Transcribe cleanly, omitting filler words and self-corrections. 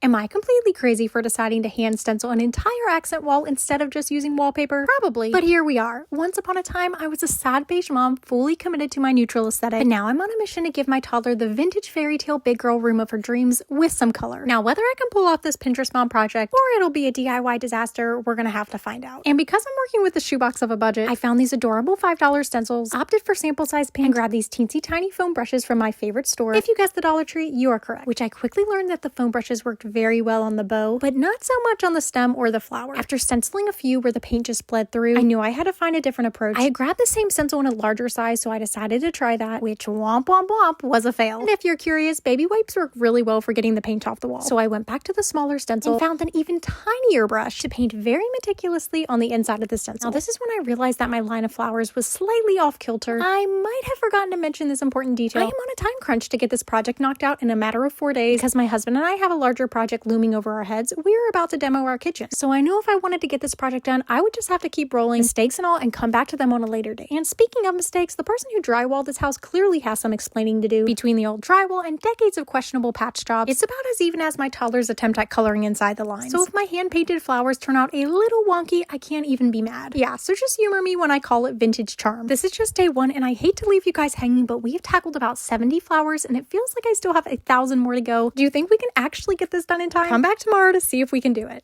Am I completely crazy for deciding to hand stencil an entire accent wall instead of just using wallpaper? Probably. But here we are. Once upon a time, I was a sad beige mom, fully committed to my neutral aesthetic, but now I'm on a mission to give my toddler the vintage fairy tale big girl room of her dreams with some color. Now, whether I can pull off this Pinterest mom project or it'll be a DIY disaster, we're gonna have to find out. And because I'm working with the shoebox of a budget, I found these adorable $5 stencils, opted for sample size paint, and grabbed these teensy tiny foam brushes from my favorite store. If you guessed the Dollar Tree, you are correct. Which I quickly learned that the foam brushes worked very well on the bow, but not so much on the stem or the flower. After stenciling a few where the paint just bled through, I knew I had to find a different approach. I had grabbed the same stencil in a larger size, so I decided to try that, which womp womp womp was a fail. And if you're curious, baby wipes work really well for getting the paint off the wall. So I went back to the smaller stencil and found an even tinier brush to paint very meticulously on the inside of the stencil. Now this is when I realized that my line of flowers was slightly off kilter. I might have forgotten to mention this important detail. I am on a time crunch to get this project knocked out in a matter of 4 days because my husband and I have a larger project looming over our heads. We're about to demo our kitchen. So I know if I wanted to get this project done, I would just have to keep rolling, mistakes and all, and come back to them on a later day. And speaking of mistakes, the person who drywalled this house clearly has some explaining to do. Between the old drywall and decades of questionable patch jobs, it's about as even as my toddler's attempt at coloring inside the lines. So if my hand-painted flowers turn out a little wonky, I can't even be mad. Yeah, so just humor me when I call it vintage charm. This is just day one, and I hate to leave you guys hanging, but we have tackled about 70 flowers, and it feels like I still have 1,000 more to go. Do you think we can actually get this done in time? Come back tomorrow to see if we can do it.